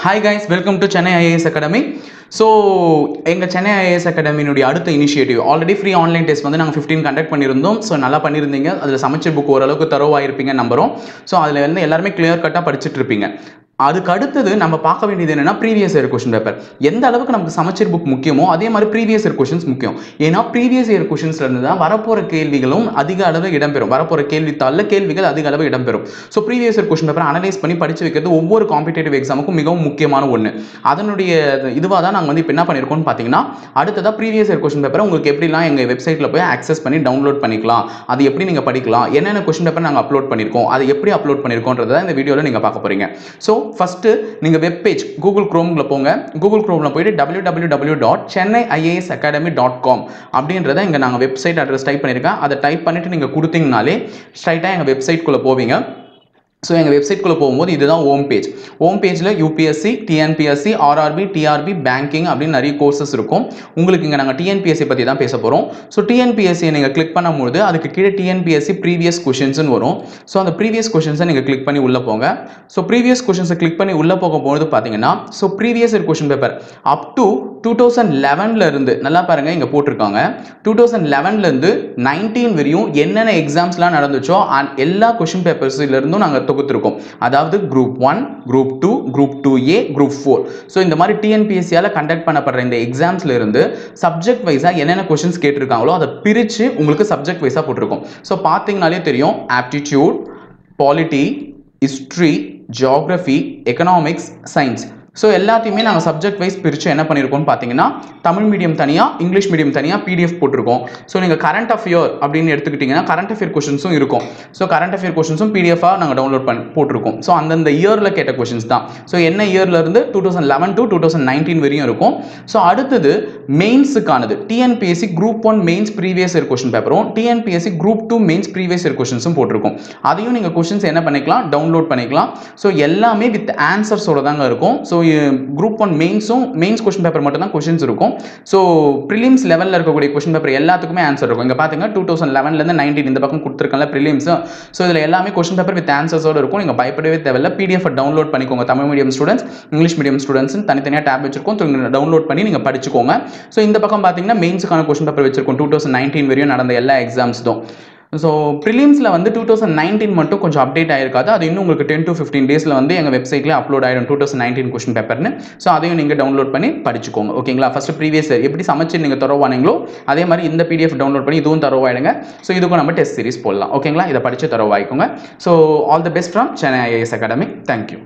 Hi guys, welcome to Chennai IAS Academy. So, எங்க Chennai IAS Academy னுடைய அடுத்த initiative already free online test வந்து நாங்கள் 15 conduct பண்ணியிருந்தோம். So நல்லா பண்ணியிருந்தீங்க. அதில் சமச்சீர் புக் ஓரளவுக்கு தரோவாக இருப்பீங்க நம்புறோம். ஸோ அதில் வந்து எல்லாருமே கிளியர் கட்டாக படிச்சுட்டு இருப்பீங்க. அதுக்கு அடுத்தது நம்ம பார்க்க வேண்டியது என்னன்னா ப்ரீவியஸ் இயர் கொஸ்டின் பேப்பர். எந்த அளவுக்கு நமக்கு சமச்சீர் புக் முக்கியமோ அதே மாதிரி ப்ரீவியஸ் இயர் கொஸ்டின்ஸ் முக்கியம். ஏன்னா ப்ரீவியஸ் இயர் கொஸ்டின்ஸ்ல இருந்து தான் வரப்போற கேள்விகளும் அதிக அளவு இடம்பெறும். வரப்போற கேள்வித்தாளில் கேள்விகள் அதிக அளவு இடம்பெறும். So previous year question paper analyse பண்ணி படிச்சு வைக்கிறது ஒவ்வொரு காம்படிட்டிவ் எக்ஸாமுக்கும் மிகவும் முக்கியமான ஒன்று. அதனுடைய இதுவாக தான் நாங்கள் வந்து இப்போ என்ன பண்ணியிருக்கோம்னு பார்த்தீங்கன்னா, அடுத்ததாக ப்ரீவியஸ் இயர் கொஸ்டின் பேப்பரை உங்களுக்கு எப்படிலாம் எங்கள் வெப்சைட்டில் போய் ஆக்சஸ் பண்ணி டவுன்லோட் பண்ணிக்கலாம், அது எப்படி நீங்கள் படிக்கலாம், என்னென்ன கொஸ்டின் பேப்பர் நாங்கள் அப்லோட் பண்ணியிருக்கோம், அதை எப்படி அப்லோட் பண்ணியிருக்கோன்றதை இந்த வீடியோவில் நீங்கள் பார்க்க போறீங்க. ஸோ ஃபர்ஸ்ட் நீங்க வெப் பேஜ் கூகுள் குரோம்ல போங்க. கூகுள் குரோம்ல போயிட்டு www.chennaiiasacademy.com அப்படின்றத இங்க நாங்க வெப்சைட் அட்ரஸ் டைப் பண்ணிருக்கேன். அதை டைப் பண்ணிட்டு நீங்க கொடுத்தீங்கனாலே ஸ்ட்ரைட்டா எங்க வெப்சைட் குள்ள போவீங்க. ஸோ எங்கள் வெப்சைட்குள்ளே போகும்போது இதுதான் ஹோம் பேஜ். ஹோம் பேஜில் UPSC, TNPSC, RRB, TRB, banking அப்படின்னு நிறைய கோர்சஸ் இருக்கும். உங்களுக்கு இங்கே நாங்கள் டிஎன்பிஎஸ்சி பற்றி தான் பேச போகிறோம். ஸோ டிஎன்பிஎஸ்சியை நீங்கள் கிளிக் பண்ணும்போது அதுக்கு கீழே டிஎன்பிஎஸ்சி ப்ரீவியஸ் கொஷின்ஸ்னு வரும். ஸோ அந்த ப்ரீவியஸ் கொஷின்ஸை நீங்கள் கிளிக் பண்ணி உள்ளே போங்க. ஸோ ப்ரீவியஸ் கொஷின்ஸை கிளிக் பண்ணி உள்ளே போகும்போது பார்த்தீங்கன்னா, so previous year question paper up to 2011 இருந்து நல்லா பாருங்க, இங்கே போட்டிருக்காங்க 2011 இருந்து 19 வரையும் என்னென்ன எக்ஸாம்ஸ்லாம் நடந்துச்சோ எல்லா கொஷின் பேப்பர்ஸ்ல இருந்தும் நாங்கள் தொகுத்திருக்கோம். அதாவது group 1, group 2, group 2A, group 4. So இந்த மாதிரி டிஎன்பிஎஸ்சியால் கண்டக்ட் பண்ணப்படுற இந்த எக்ஸாம்ஸ்ல இருந்து சப்ஜெக்ட் வைஸா என்னென்ன கொஸ்டின்ஸ் கேட்டிருக்காங்களோ அதை பிரித்து உங்களுக்கு சப்ஜெக்ட் வைஸா போட்டிருக்கோம். ஸோ பார்த்தீங்கனாலே தெரியும், aptitude, polity, history, geography, economics, science. So எல்லாத்தையுமே நாங்கள் சப்ஜெக்ட் வைஸ் பிரித்து என்ன பண்ணியிருக்கோம்னு பார்த்தீங்கன்னா, தமிழ் மீடியம் தனியாக, இங்கிலீஷ் மீடியம் தனியாக பிடிஎஃப் போட்டிருக்கோம். ஸோ நீங்கள் கரண்ட் அஃபேர் அப்படின்னு எடுத்துக்கிட்டிங்கன்னா கரண்ட் அஃபேர் கொஷின்ஸும் இருக்கும். ஸோ கரண்ட் அஃபேர் கொஷின்ஸும் பிடிஎஃபாக நாங்கள் டவுன்லோட் போட்டிருக்கோம். ஸோ அந்தந்த இயரில் கேட்ட கொஷின்ஸ் தான். ஸோ என்ன இயர்லேருந்து 2011 to 2019 வரையும் இருக்கும். ஸோ அடுத்தது மெயின்ஸுக்கானது TNPSC group 1 mains previous year question பேப்பரும், TNPSC group 2 mains previous year கொஷின்ஸும் போட்டிருக்கும். அதையும் நீங்கள் கொஷின்ஸ் என்ன பண்ணிக்கலாம், டவுன்லோட் பண்ணிக்கலாம். ஸோ எல்லாமே வித் ஆன்சர்ஸோட தாங்க இருக்கும். So group 1 mains question paper மட்டும் தான் கொஸ்டின்ஸ் இருக்கும். ஸோ ப்ரிலிம்ஸ் லெவலில் இருக்கக்கூடிய கொஸ்டின் பேப்பர் எல்லாத்துக்குமே ஆன்சர் இருக்கும். இங்கே பார்த்தீங்கன்னா 2011 19 இந்த பக்கம் கொடுத்துருக்கல ப்ரிலிம்ஸ். ஸோ இதில் எல்லாமே கொஸ்டின் பேப்பர் வித் ஆன்சர்ஸோடு இருக்கும். நீங்கள் பயப்படவே தேவையில்லை. பிடிஎஃப் டவுன்லோட் பண்ணிக்கோங்க. Tamil medium students, English medium students தனித்தனியாக டேப் வச்சிருக்கோம். டவுன்லோட் பண்ணி நீங்கள் படிச்சுக்கோங்க. ஸோ இந்த பக்கம் பார்த்தீங்கன்னா மெயின்ஸுக்கான கொஸ்டின் பேப்பர் வச்சிருக்கோம். 2019 வரையும் நடந்த எல்லா எக்ஸாம்ஸ் தான். ஸோ ப்ரிலிம்ஸில் வந்து 2019 மட்டும் கொஞ்சம் அப்டேட் ஆயிருக்காது. அது இன்னும் உங்களுக்கு 10 to 15 டேஸில் வந்து எங்கள் வெப்சைட்லேயே அப்லோட் ஆயிடும் 2019 கொஸ்டின் பேப்பர்னு. ஸோ அதையும் நீங்கள் டவுன்லோட் பண்ணி படிச்சுக்கோங்க. ஓகேங்களா? ஃபர்ஸ்ட் ப்ரீவியஸ் எப்படி சமைச்சு நீங்கள் தரவானீங்களோ அதே மாதிரி இந்த பிடிஎஃப் டவுன்லோட் பண்ணி இதுவும் தரவாயிடுங்க. ஸோ இதுக்கும் நம்ம டெஸ்ட் சீரிஸ் போடலாம். ஓகேங்களா? இதை படித்து தரவாயிக்கோங்க. So all the best from Chennai IAS academy. Thank you.